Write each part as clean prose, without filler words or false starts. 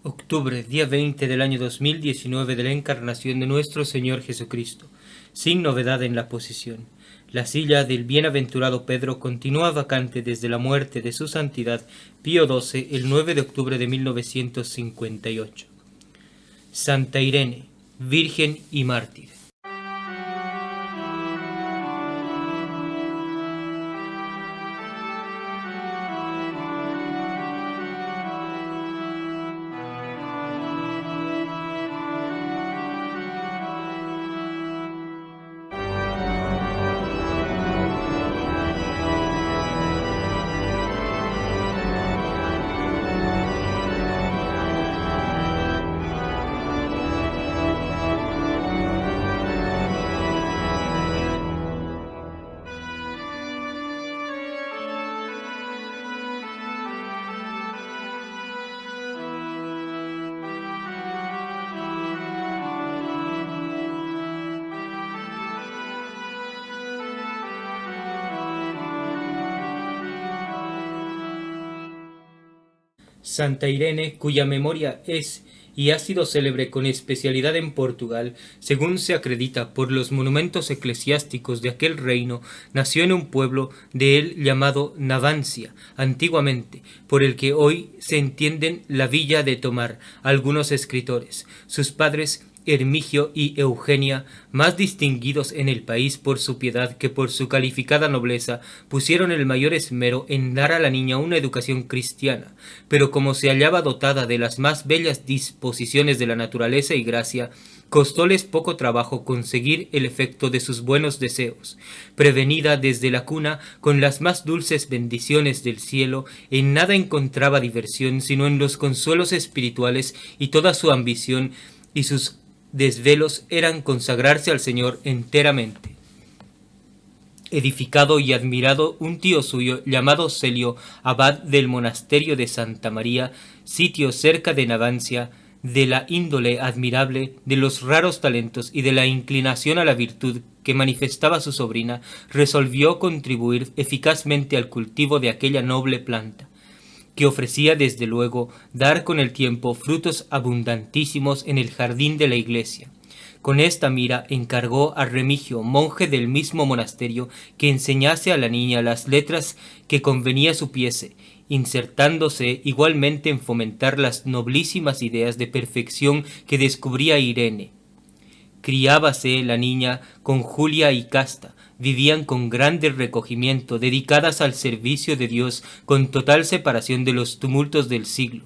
Octubre, día 20 del año 2019 de la encarnación de nuestro Señor Jesucristo. Sin novedad en la posición. La silla del bienaventurado Pedro continúa vacante desde la muerte de su santidad Pío XII el 9 de octubre de 1958. Santa Irene, Virgen y Mártir. Santa Irene, cuya memoria es y ha sido célebre con especialidad en Portugal, según se acredita por los monumentos eclesiásticos de aquel reino, nació en un pueblo de él llamado Navancia, antiguamente, por el que hoy se entienden la villa de Tomar, algunos escritores. Sus padres, Hermigio y Eugenia, más distinguidos en el país por su piedad que por su calificada nobleza, pusieron el mayor esmero en dar a la niña una educación cristiana, pero como se hallaba dotada de las más bellas disposiciones de la naturaleza y gracia, costóles poco trabajo conseguir el efecto de sus buenos deseos. Prevenida desde la cuna con las más dulces bendiciones del cielo, en nada encontraba diversión sino en los consuelos espirituales, y toda su ambición y sus desvelos eran consagrarse al Señor enteramente. Edificado y admirado un tío suyo llamado Celio, abad del monasterio de Santa María, sitio cerca de Navancia, de la índole admirable, de los raros talentos y de la inclinación a la virtud que manifestaba su sobrina, resolvió contribuir eficazmente al cultivo de aquella noble planta, que ofrecía desde luego dar con el tiempo frutos abundantísimos en el jardín de la iglesia. Con esta mira encargó a Remigio, monje del mismo monasterio, que enseñase a la niña las letras que convenía supiese, insertándose igualmente en fomentar las noblísimas ideas de perfección que descubría Irene. Criábase la niña con Julia y Casta, vivían con grande recogimiento, dedicadas al servicio de Dios, con total separación de los tumultos del siglo.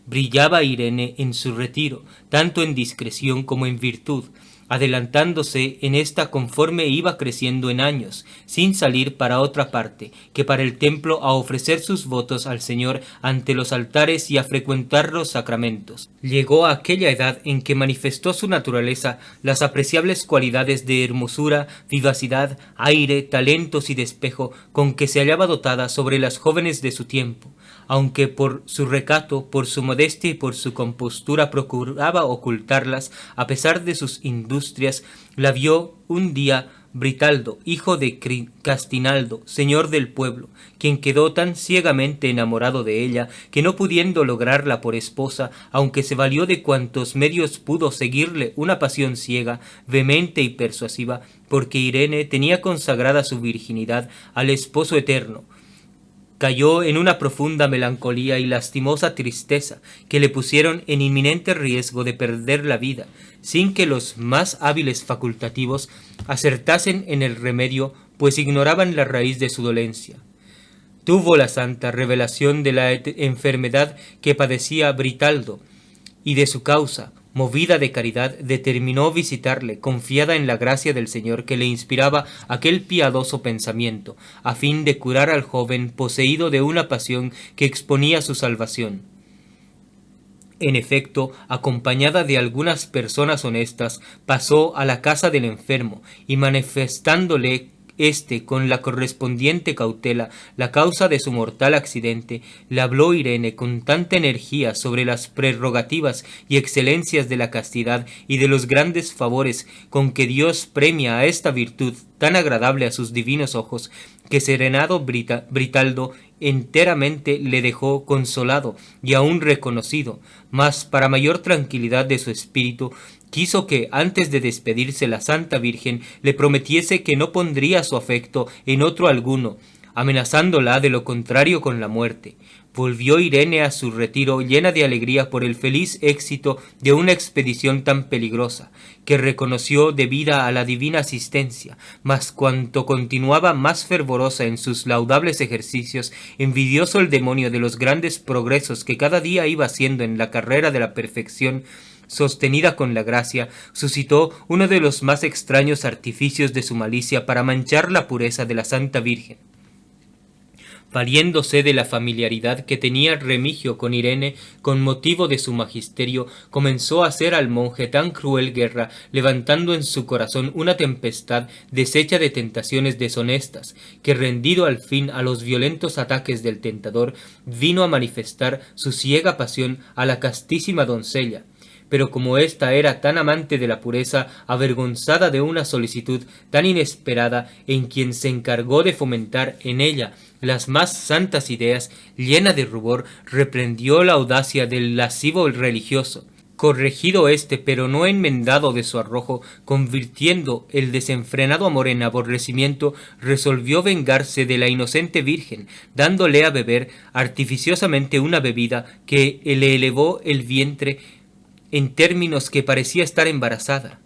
Brillaba Irene en su retiro, tanto en discreción como en virtud, adelantándose en esta conforme iba creciendo en años, sin salir para otra parte que para el templo a ofrecer sus votos al Señor ante los altares y a frecuentar los sacramentos. Llegó a aquella edad en que manifestó su naturaleza las apreciables cualidades de hermosura, vivacidad, aire, talentos y despejo con que se hallaba dotada sobre las jóvenes de su tiempo, aunque por su recato, por su modestia y por su compostura procuraba ocultarlas, a pesar de sus industrias. La vio un día Britaldo, hijo de Castinaldo, señor del pueblo, quien quedó tan ciegamente enamorado de ella que no pudiendo lograrla por esposa, aunque se valió de cuantos medios pudo seguirle una pasión ciega, vehemente y persuasiva, porque Irene tenía consagrada su virginidad al esposo eterno, cayó en una profunda melancolía y lastimosa tristeza que le pusieron en inminente riesgo de perder la vida, sin que los más hábiles facultativos acertasen en el remedio, pues ignoraban la raíz de su dolencia. Tuvo la santa revelación de la enfermedad que padecía Britaldo, y de su causa, movida de caridad, determinó visitarle, confiada en la gracia del Señor que le inspiraba aquel piadoso pensamiento, a fin de curar al joven poseído de una pasión que exponía su salvación. En efecto, acompañada de algunas personas honestas, pasó a la casa del enfermo, y manifestándole con la correspondiente cautela la causa de su mortal accidente, le habló Irene con tanta energía sobre las prerrogativas y excelencias de la castidad y de los grandes favores con que Dios premia a esta virtud tan agradable a sus divinos ojos, que serenado Britaldo enteramente le dejó consolado y aún reconocido, mas para mayor tranquilidad de su espíritu, quiso que antes de despedirse la Santa Virgen le prometiese que no pondría su afecto en otro alguno, amenazándola de lo contrario con la muerte. Volvió Irene a su retiro llena de alegría por el feliz éxito de una expedición tan peligrosa, que reconoció debida a la divina asistencia, mas cuanto continuaba más fervorosa en sus laudables ejercicios, envidioso el demonio de los grandes progresos que cada día iba haciendo en la carrera de la perfección, sostenida con la gracia, suscitó uno de los más extraños artificios de su malicia para manchar la pureza de la Santa Virgen. Valiéndose de la familiaridad que tenía Remigio con Irene con motivo de su magisterio, comenzó a hacer al monje tan cruel guerra, levantando en su corazón una tempestad deshecha de tentaciones deshonestas, que rendido al fin a los violentos ataques del tentador, vino a manifestar su ciega pasión a la castísima doncella. Pero como ésta era tan amante de la pureza, avergonzada de una solicitud tan inesperada en quien se encargó de fomentar en ella las más santas ideas, llena de rubor, reprendió la audacia del lascivo religioso. Corregido éste, pero no enmendado de su arrojo, convirtiendo el desenfrenado amor en aborrecimiento, resolvió vengarse de la inocente virgen, dándole a beber artificiosamente una bebida que le elevó el vientre en términos que parecía estar embarazada.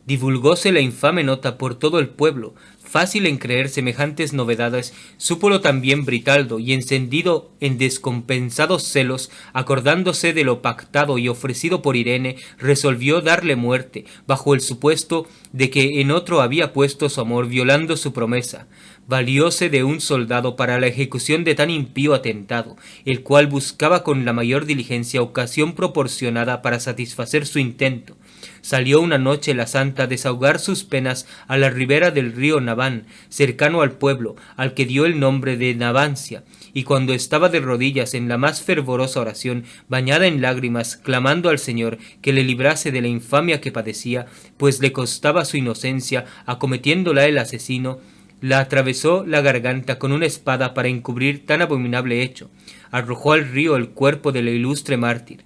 Divulgóse la infame nota por todo el pueblo. Fácil en creer semejantes novedades, súpolo también Britaldo, y encendido en descompensados celos, acordándose de lo pactado y ofrecido por Irene, resolvió darle muerte, bajo el supuesto de que en otro había puesto su amor, violando su promesa. Valióse de un soldado para la ejecución de tan impío atentado, el cual buscaba con la mayor diligencia ocasión proporcionada para satisfacer su intento. Salió una noche la santa a desahogar sus penas a la ribera del río Naván, cercano al pueblo, al que dio el nombre de Navancia, y cuando estaba de rodillas en la más fervorosa oración, bañada en lágrimas, clamando al Señor que le librase de la infamia que padecía, pues le costaba su inocencia, acometiéndola el asesino, la atravesó la garganta con una espada para encubrir tan abominable hecho, arrojó al río el cuerpo del ilustre mártir.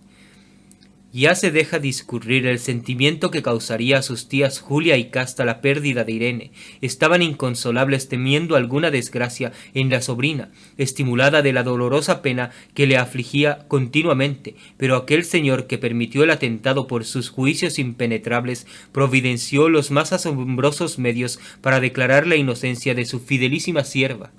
Ya se deja discurrir el sentimiento que causaría a sus tías Julia y Casta la pérdida de Irene. Estaban inconsolables temiendo alguna desgracia en la sobrina, estimulada de la dolorosa pena que le afligía continuamente, pero aquel señor que permitió el atentado por sus juicios impenetrables providenció los más asombrosos medios para declarar la inocencia de su fidelísima sierva.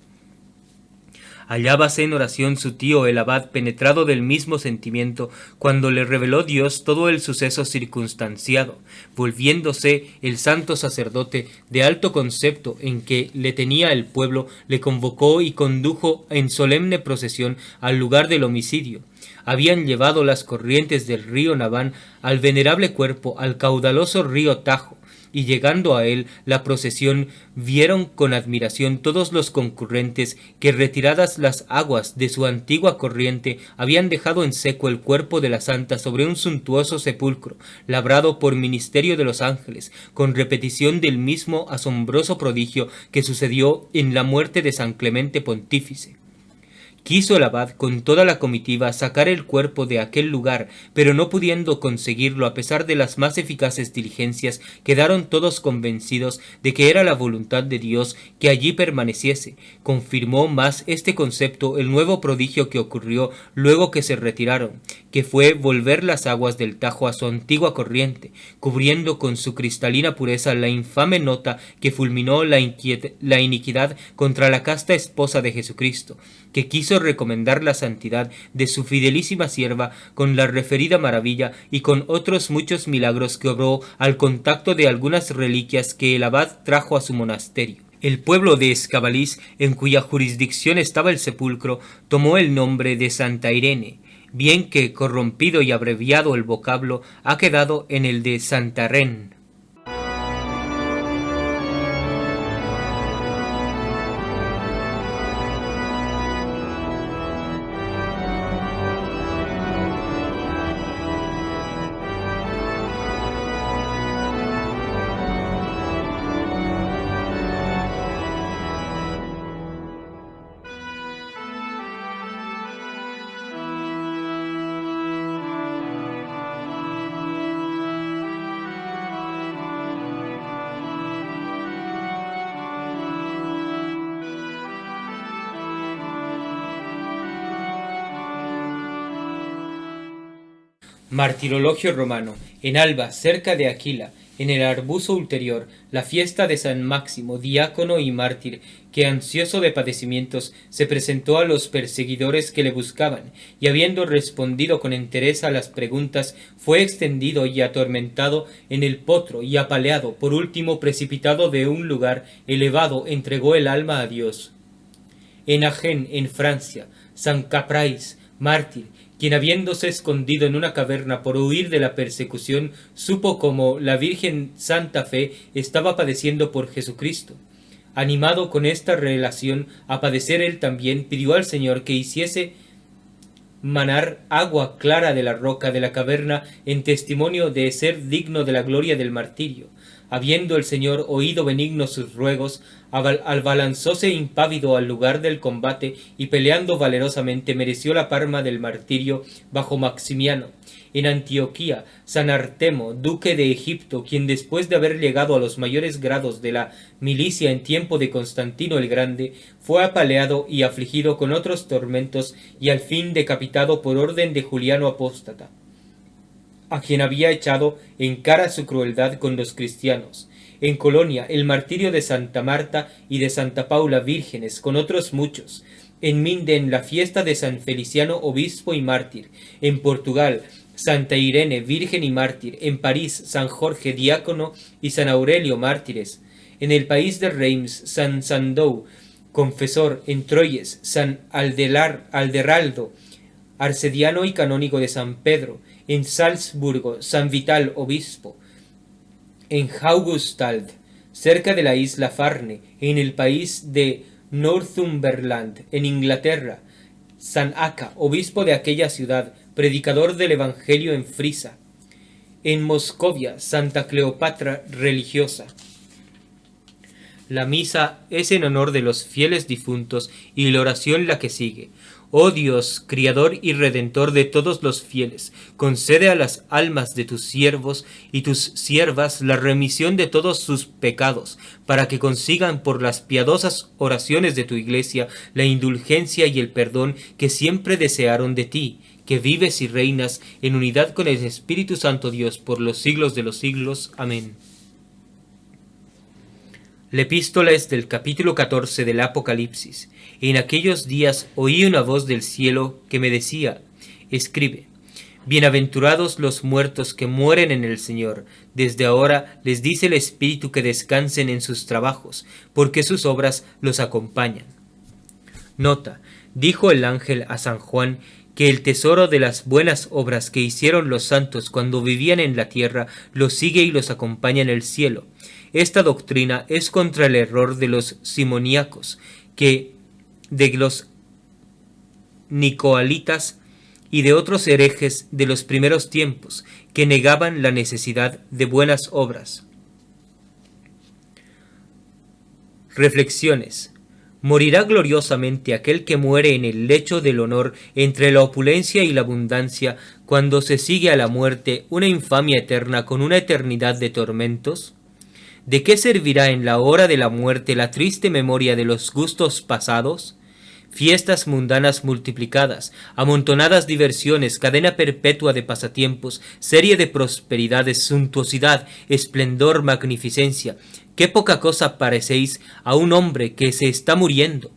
Hallábase en oración su tío el abad, penetrado del mismo sentimiento, cuando le reveló Dios todo el suceso circunstanciado. Volviéndose el santo sacerdote de alto concepto en que le tenía el pueblo, le convocó y condujo en solemne procesión al lugar del homicidio. Habían llevado las corrientes del río Naván al venerable cuerpo, al caudaloso río Tajo, y llegando a él la procesión vieron con admiración todos los concurrentes que retiradas las aguas de su antigua corriente habían dejado en seco el cuerpo de la santa sobre un suntuoso sepulcro labrado por ministerio de los ángeles, con repetición del mismo asombroso prodigio que sucedió en la muerte de San Clemente Pontífice. Quiso el abad con toda la comitiva sacar el cuerpo de aquel lugar, pero no pudiendo conseguirlo a pesar de las más eficaces diligencias, quedaron todos convencidos de que era la voluntad de Dios que allí permaneciese. Confirmó más este concepto el nuevo prodigio que ocurrió luego que se retiraron, que fue volver las aguas del Tajo a su antigua corriente, cubriendo con su cristalina pureza la infame nota que fulminó la iniquidad contra la casta esposa de Jesucristo, que quiso recomendar la santidad de su fidelísima sierva con la referida maravilla y con otros muchos milagros que obró al contacto de algunas reliquias que el abad trajo a su monasterio. El pueblo de Escabalís, en cuya jurisdicción estaba el sepulcro, tomó el nombre de Santa Irene, bien que corrompido y abreviado el vocablo ha quedado en el de Santarén. Martirologio romano. En Alba, cerca de Aquila, en el arbusto ulterior, la fiesta de San Máximo, diácono y mártir, que ansioso de padecimientos se presentó a los perseguidores que le buscaban, y habiendo respondido con entereza a las preguntas, fue extendido y atormentado en el potro y apaleado, por último precipitado de un lugar elevado, entregó el alma a Dios. En Agen, en Francia, San Caprais, mártir, quien habiéndose escondido en una caverna por huir de la persecución, supo como la Virgen Santa Fe estaba padeciendo por Jesucristo. Animado con esta relación a padecer él también, pidió al Señor que hiciese manar agua clara de la roca de la caverna en testimonio de ser digno de la gloria del martirio. Habiendo el Señor oído benignos sus ruegos, abalanzóse impávido al lugar del combate y peleando valerosamente mereció la palma del martirio bajo Maximiano. En Antioquía, San Artemo, duque de Egipto, quien después de haber llegado a los mayores grados de la milicia en tiempo de Constantino el Grande, fue apaleado y afligido con otros tormentos y al fin decapitado por orden de Juliano Apóstata, a quien había echado en cara su crueldad con los cristianos. En Colonia, el martirio de Santa Marta y de Santa Paula vírgenes, con otros muchos. En Minden, la fiesta de San Feliciano, obispo y mártir. En Portugal, Santa Irene, virgen y mártir. En París, San Jorge, diácono y San Aurelio, mártires. En el país de Reims, San Sandou, confesor. En Troyes, San Alderaldo, arcediano y canónigo de San Pedro. En Salzburgo, San Vital, obispo. En Haugustald, cerca de la isla Farne, en el país de Northumberland, en Inglaterra, San Aca, obispo de aquella ciudad, predicador del Evangelio en Frisia. En Moscovia, Santa Cleopatra, religiosa. La misa es en honor de los fieles difuntos y la oración la que sigue. Oh Dios, Criador y Redentor de todos los fieles, concede a las almas de tus siervos y tus siervas la remisión de todos sus pecados, para que consigan por las piadosas oraciones de tu Iglesia la indulgencia y el perdón que siempre desearon de ti, que vives y reinas en unidad con el Espíritu Santo Dios por los siglos de los siglos. Amén. La epístola es del capítulo 14 del Apocalipsis. En aquellos días oí una voz del cielo que me decía: escribe, bienaventurados los muertos que mueren en el Señor. Desde ahora les dice el Espíritu que descansen en sus trabajos, porque sus obras los acompañan. Nota: dijo el ángel a San Juan que el tesoro de las buenas obras que hicieron los santos cuando vivían en la tierra los sigue y los acompaña en el cielo. Esta doctrina es contra el error de los simoníacos, de los nicoalitas y de otros herejes de los primeros tiempos, que negaban la necesidad de buenas obras. Reflexiones. Morirá gloriosamente aquel que muere en el lecho del honor entre la opulencia y la abundancia, cuando se sigue a la muerte una infamia eterna con una eternidad de tormentos. ¿De qué servirá en la hora de la muerte la triste memoria de los gustos pasados? Fiestas mundanas multiplicadas, amontonadas diversiones, cadena perpetua de pasatiempos, serie de prosperidades, suntuosidad, esplendor, magnificencia. Qué poca cosa parecéis a un hombre que se está muriendo.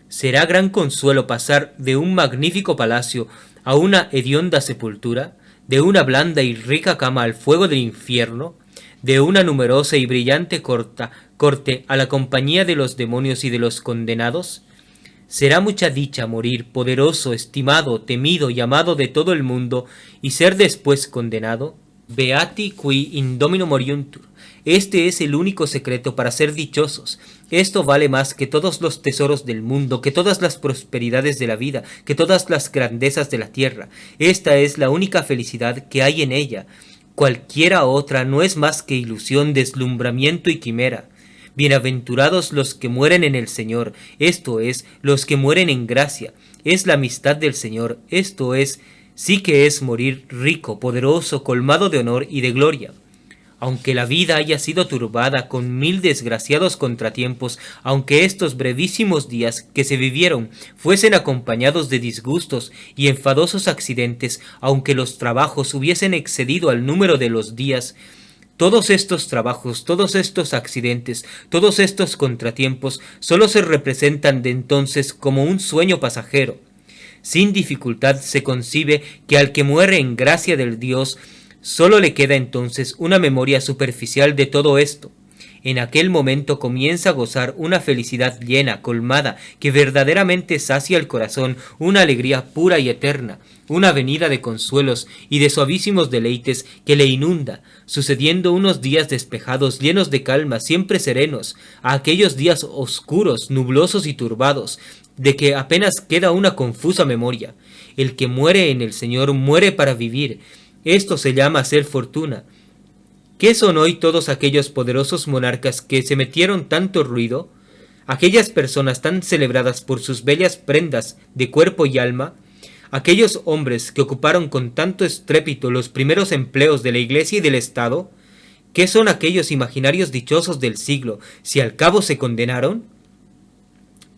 ¿Será gran consuelo pasar de un magnífico palacio a una hedionda sepultura, de una blanda y rica cama al fuego del infierno, de una numerosa y brillante corte a la compañía de los demonios y de los condenados? Será mucha dicha morir poderoso, estimado, temido y amado de todo el mundo, y ser después condenado. Beati qui in domino moriuntur. Este es el único secreto para ser dichosos. Esto vale más que todos los tesoros del mundo, que todas las prosperidades de la vida, que todas las grandezas de la tierra. Esta es la única felicidad que hay en ella. Cualquiera otra no es más que ilusión, deslumbramiento y quimera. Bienaventurados los que mueren en el Señor, esto es, los que mueren en gracia. Es la amistad del Señor, esto es, sí que es morir rico, poderoso, colmado de honor y de gloria. Aunque la vida haya sido turbada con 1000 desgraciados contratiempos, aunque estos brevísimos días que se vivieron fuesen acompañados de disgustos y enfadosos accidentes, aunque los trabajos hubiesen excedido al número de los días, todos estos trabajos, todos estos accidentes, todos estos contratiempos solo se representan de entonces como un sueño pasajero. Sin dificultad se concibe que al que muere en gracia del Dios, solo le queda entonces una memoria superficial de todo esto. En aquel momento comienza a gozar una felicidad llena, colmada, que verdaderamente sacia el corazón, una alegría pura y eterna, una avenida de consuelos y de suavísimos deleites que le inunda, sucediendo unos días despejados, llenos de calma, siempre serenos, a aquellos días oscuros, nublosos y turbados, de que apenas queda una confusa memoria. El que muere en el Señor muere para vivir. Esto se llama hacer fortuna. ¿Qué son hoy todos aquellos poderosos monarcas que se metieron tanto ruido? Aquellas personas tan celebradas por sus bellas prendas de cuerpo y alma, aquellos hombres que ocuparon con tanto estrépito los primeros empleos de la Iglesia y del Estado, ¿qué son aquellos imaginarios dichosos del siglo si al cabo se condenaron?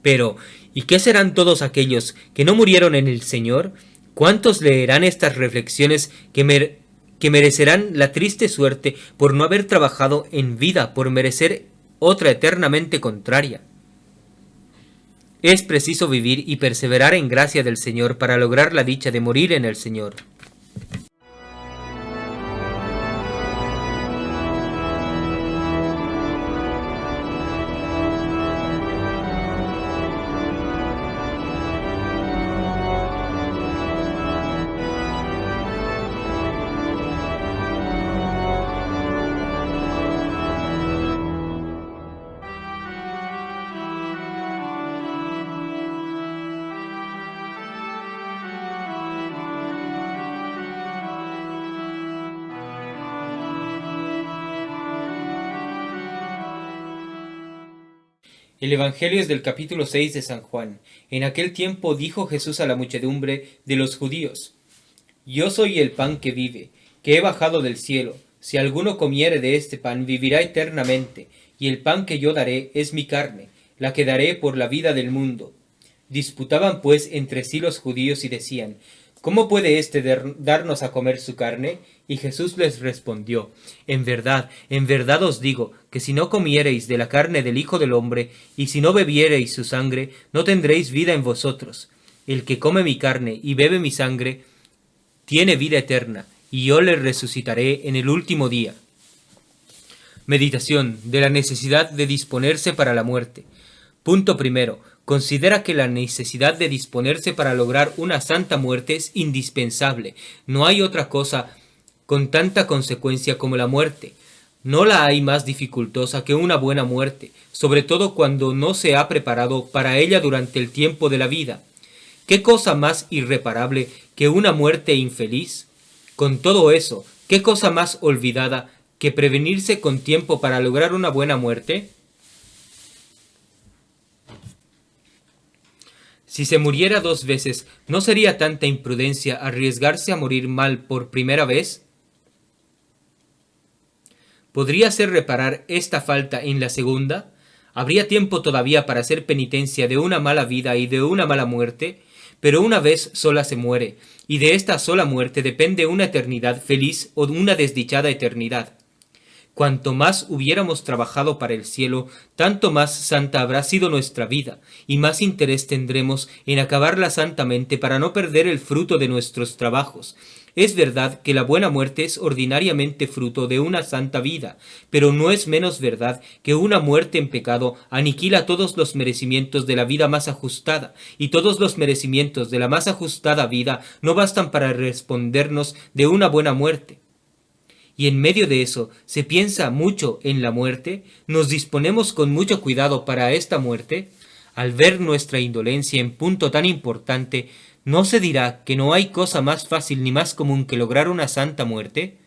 Pero, ¿y qué serán todos aquellos que no murieron en el Señor? ¿Cuántos leerán estas reflexiones que merecerán la triste suerte por no haber trabajado en vida por merecer otra eternamente contraria? Es preciso vivir y perseverar en gracia del Señor para lograr la dicha de morir en el Señor. El Evangelio es del capítulo 6 de San Juan. En aquel tiempo dijo Jesús a la muchedumbre de los judíos: Yo soy el pan que vive, que he bajado del cielo. Si alguno comiere de este pan, vivirá eternamente, y el pan que yo daré es mi carne, la que daré por la vida del mundo. Disputaban pues entre sí los judíos y decían: ¿Cómo puede éste darnos a comer su carne? Y Jesús les respondió: en verdad os digo, que si no comiereis de la carne del Hijo del Hombre, y si no bebiereis su sangre, no tendréis vida en vosotros. El que come mi carne y bebe mi sangre, tiene vida eterna, y yo le resucitaré en el último día. Meditación de la necesidad de disponerse para la muerte. Punto primero. Considera que la necesidad de disponerse para lograr una santa muerte es indispensable. No hay otra cosa con tanta consecuencia como la muerte. No la hay más dificultosa que una buena muerte, sobre todo cuando no se ha preparado para ella durante el tiempo de la vida. ¿Qué cosa más irreparable que una muerte infeliz? Con todo eso, ¿qué cosa más olvidada que prevenirse con tiempo para lograr una buena muerte? Si se muriera 2 veces, ¿no sería tanta imprudencia arriesgarse a morir mal por primera vez? ¿Podríase reparar esta falta en la segunda? ¿Habría tiempo todavía para hacer penitencia de una mala vida y de una mala muerte? Pero una vez sola se muere, y de esta sola muerte depende una eternidad feliz o una desdichada eternidad. Cuanto más hubiéramos trabajado para el cielo, tanto más santa habrá sido nuestra vida, y más interés tendremos en acabarla santamente para no perder el fruto de nuestros trabajos. Es verdad que la buena muerte es ordinariamente fruto de una santa vida, pero no es menos verdad que una muerte en pecado aniquila todos los merecimientos de la vida más ajustada, y todos los merecimientos de la más ajustada vida no bastan para respondernos de una buena muerte. Y en medio de eso se piensa mucho en la muerte, nos disponemos con mucho cuidado para esta muerte. Al ver nuestra indolencia en punto tan importante, ¿no se dirá que no hay cosa más fácil ni más común que lograr una santa muerte?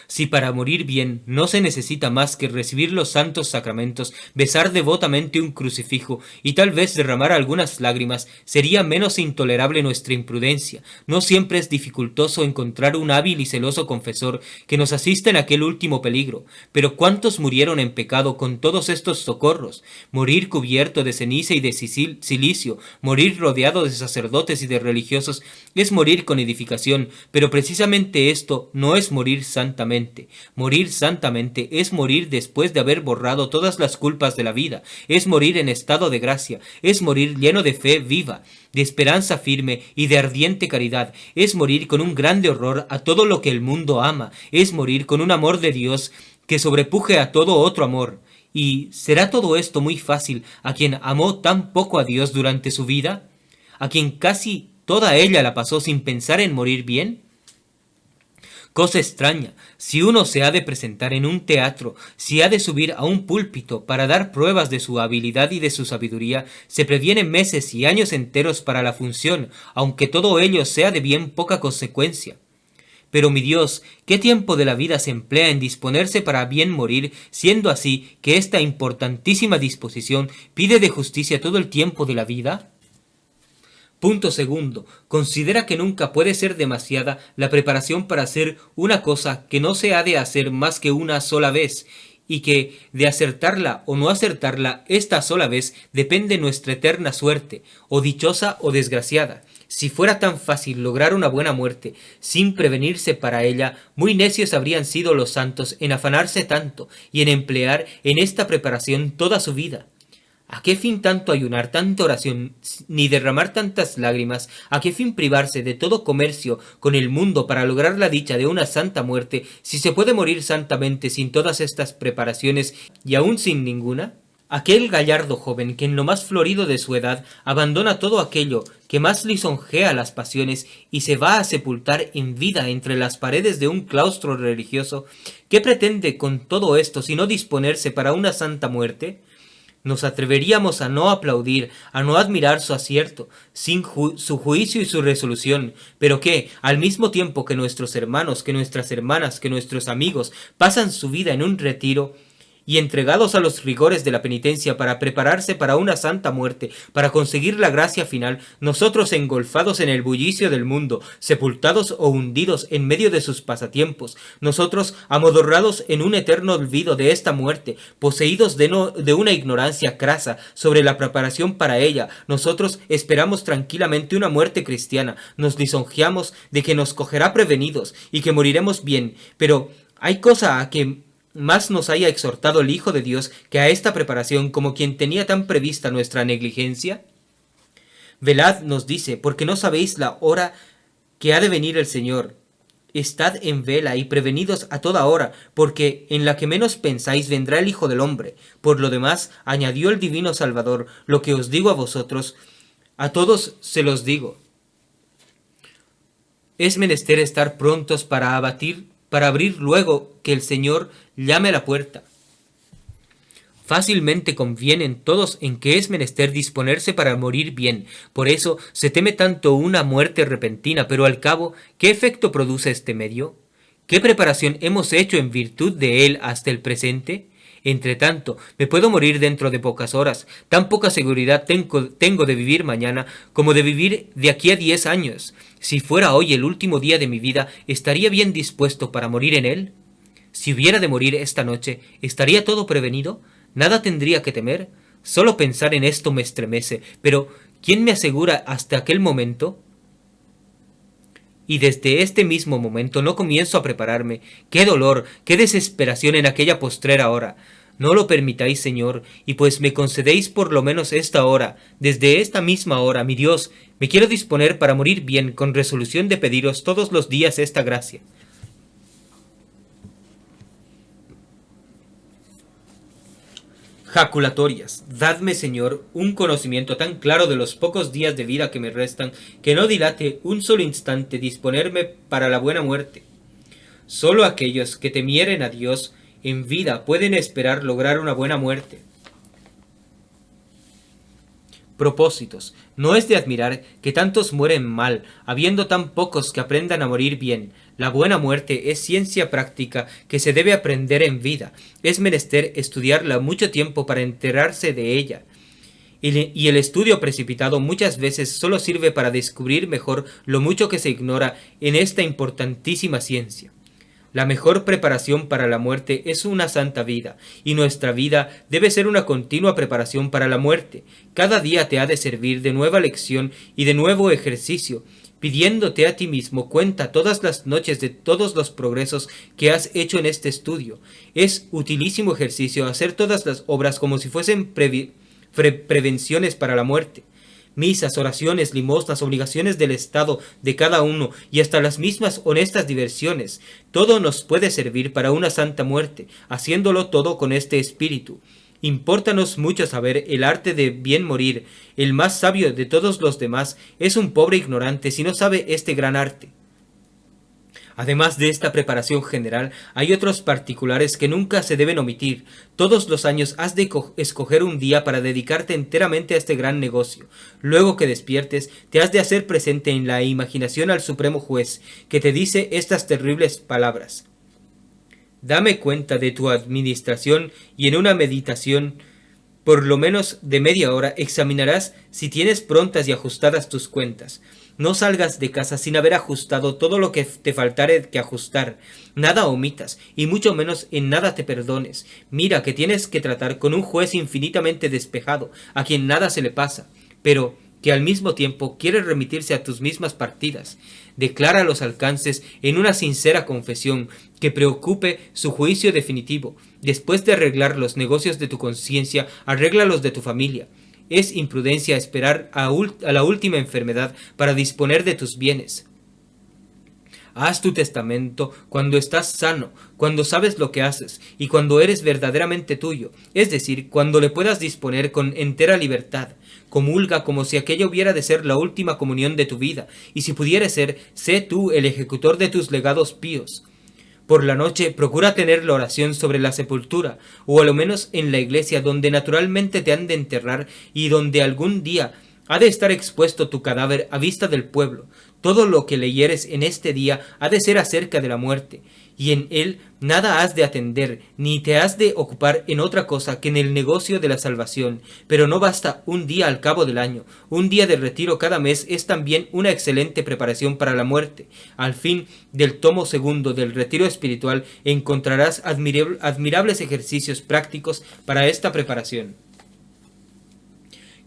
Si para morir bien no se necesita más que recibir los santos sacramentos, besar devotamente un crucifijo y tal vez derramar algunas lágrimas, sería menos intolerable nuestra imprudencia. No siempre es dificultoso encontrar un hábil y celoso confesor que nos asista en aquel último peligro. Pero ¿cuántos murieron en pecado con todos estos socorros? Morir cubierto de ceniza y de silicio, morir rodeado de sacerdotes y de religiosos, es morir con edificación, pero precisamente esto no es morir santamente. Morir santamente es morir después de haber borrado todas las culpas de la vida, es morir en estado de gracia, es morir lleno de fe viva, de esperanza firme y de ardiente caridad, es morir con un grande horror a todo lo que el mundo ama, es morir con un amor de Dios que sobrepuje a todo otro amor. ¿Y será todo esto muy fácil a quien amó tan poco a Dios durante su vida? ¿A quien casi toda ella la pasó sin pensar en morir bien? Cosa extraña, si uno se ha de presentar en un teatro, si ha de subir a un púlpito para dar pruebas de su habilidad y de su sabiduría, se previene meses y años enteros para la función, aunque todo ello sea de bien poca consecuencia. Pero mi Dios, ¿qué tiempo de la vida se emplea en disponerse para bien morir, siendo así que esta importantísima disposición pide de justicia todo el tiempo de la vida? Punto segundo. Considera que nunca puede ser demasiada la preparación para hacer una cosa que no se ha de hacer más que una sola vez, y que de acertarla o no acertarla esta sola vez depende nuestra eterna suerte, o dichosa o desgraciada. Si fuera tan fácil lograr una buena muerte, sin prevenirse para ella, muy necios habrían sido los santos en afanarse tanto y en emplear en esta preparación toda su vida. ¿A qué fin tanto ayunar, tanta oración, ni derramar tantas lágrimas? ¿A qué fin privarse de todo comercio con el mundo para lograr la dicha de una santa muerte, si se puede morir santamente sin todas estas preparaciones y aún sin ninguna? Aquel gallardo joven que en lo más florido de su edad abandona todo aquello que más lisonjea las pasiones y se va a sepultar en vida entre las paredes de un claustro religioso, ¿qué pretende con todo esto sino disponerse para una santa muerte? Nos atreveríamos a no aplaudir, a no admirar su acierto, su juicio y su resolución, pero que, al mismo tiempo que nuestros hermanos, que nuestras hermanas, que nuestros amigos pasan su vida en un retiro, y entregados a los rigores de la penitencia para prepararse para una santa muerte, para conseguir la gracia final, nosotros engolfados en el bullicio del mundo, sepultados o hundidos en medio de sus pasatiempos, nosotros amodorrados en un eterno olvido de esta muerte, poseídos de una ignorancia crasa sobre la preparación para ella, nosotros esperamos tranquilamente una muerte cristiana, nos lisonjeamos de que nos cogerá prevenidos y que moriremos bien, pero ¿hay cosa a que más nos haya exhortado el Hijo de Dios que a esta preparación como quien tenía tan prevista nuestra negligencia? Velad, nos dice, porque no sabéis la hora que ha de venir el Señor. Estad en vela y prevenidos a toda hora, porque en la que menos pensáis vendrá el Hijo del Hombre. Por lo demás, añadió el Divino Salvador, lo que os digo a vosotros, a todos se los digo. Es menester estar prontos para abrir luego que el Señor llame a la puerta. Fácilmente convienen todos en que es menester disponerse para morir bien. Por eso se teme tanto una muerte repentina, pero al cabo, ¿qué efecto produce este medio? ¿Qué preparación hemos hecho en virtud de él hasta el presente? Entre tanto, me puedo morir dentro de pocas horas. Tan poca seguridad tengo de vivir mañana como de vivir de aquí a 10 años. Si fuera hoy el último día de mi vida, ¿estaría bien dispuesto para morir en él? Si hubiera de morir esta noche, ¿estaría todo prevenido? ¿Nada tendría que temer? Solo pensar en esto me estremece, pero ¿quién me asegura hasta aquel momento? Y desde este mismo momento no comienzo a prepararme. ¡Qué dolor, qué desesperación en aquella postrera hora! No lo permitáis, Señor, y pues me concedéis por lo menos esta hora, desde esta misma hora, mi Dios, me quiero disponer para morir bien, con resolución de pediros todos los días esta gracia. Jaculatorias. Dadme, Señor, un conocimiento tan claro de los pocos días de vida que me restan, que no dilate un solo instante disponerme para la buena muerte. Solo aquellos que temieren a Dios en vida pueden esperar lograr una buena muerte. Propósitos. No es de admirar que tantos mueren mal, habiendo tan pocos que aprendan a morir bien. La buena muerte es ciencia práctica que se debe aprender en vida. Es menester estudiarla mucho tiempo para enterarse de ella. Y el estudio precipitado muchas veces solo sirve para descubrir mejor lo mucho que se ignora en esta importantísima ciencia. La mejor preparación para la muerte es una santa vida, y nuestra vida debe ser una continua preparación para la muerte. Cada día te ha de servir de nueva lección y de nuevo ejercicio, pidiéndote a ti mismo cuenta todas las noches de todos los progresos que has hecho en este estudio. Es utilísimo ejercicio hacer todas las obras como si fuesen prevenciones para la muerte. Misas, oraciones, limosnas, obligaciones del Estado de cada uno y hasta las mismas honestas diversiones, todo nos puede servir para una santa muerte, haciéndolo todo con este espíritu. Impórtanos mucho saber el arte de bien morir. El más sabio de todos los demás es un pobre ignorante si no sabe este gran arte. Además de esta preparación general, hay otros particulares que nunca se deben omitir. Todos los años has de escoger un día para dedicarte enteramente a este gran negocio. Luego que despiertes, te has de hacer presente en la imaginación al Supremo Juez, que te dice estas terribles palabras. Dame cuenta de tu administración y en una meditación por lo menos de media hora examinarás si tienes prontas y ajustadas tus cuentas. No salgas de casa sin haber ajustado todo lo que te faltare que ajustar. Nada omitas, y mucho menos en nada te perdones. Mira que tienes que tratar con un juez infinitamente despejado, a quien nada se le pasa, pero que al mismo tiempo quiere remitirse a tus mismas partidas. Declara los alcances en una sincera confesión que preocupe su juicio definitivo. Después de arreglar los negocios de tu conciencia, arregla los de tu familia. Es imprudencia esperar a la última enfermedad para disponer de tus bienes. Haz tu testamento cuando estás sano, cuando sabes lo que haces y cuando eres verdaderamente tuyo, es decir, cuando le puedas disponer con entera libertad. Comulga como si aquello hubiera de ser la última comunión de tu vida, y si pudiera ser, sé tú el ejecutor de tus legados píos. Por la noche procura tener la oración sobre la sepultura, o a lo menos en la iglesia donde naturalmente te han de enterrar y donde algún día ha de estar expuesto tu cadáver a vista del pueblo. Todo lo que leyeres en este día ha de ser acerca de la muerte, y en él nada has de atender, ni te has de ocupar en otra cosa que en el negocio de la salvación. Pero no basta un día al cabo del año. Un día de retiro cada mes es también una excelente preparación para la muerte. Al fin del tomo segundo del retiro espiritual encontrarás admirables ejercicios prácticos para esta preparación.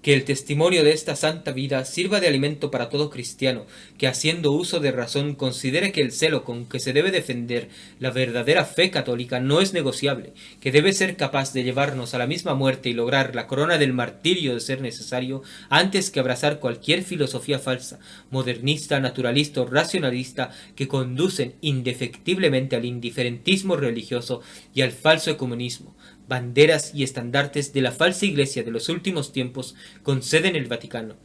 Que el testimonio de esta santa vida sirva de alimento para todo cristiano, que haciendo uso de razón considere que el celo con que se debe defender la verdadera fe católica no es negociable, que debe ser capaz de llevarnos a la misma muerte y lograr la corona del martirio de ser necesario, antes que abrazar cualquier filosofía falsa, modernista, naturalista o racionalista que conducen indefectiblemente al indiferentismo religioso y al falso ecumenismo. Banderas y estandartes de la falsa iglesia de los últimos tiempos conceden el Vaticano.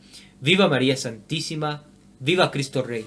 ¡Viva María Santísima! ¡Viva Cristo Rey!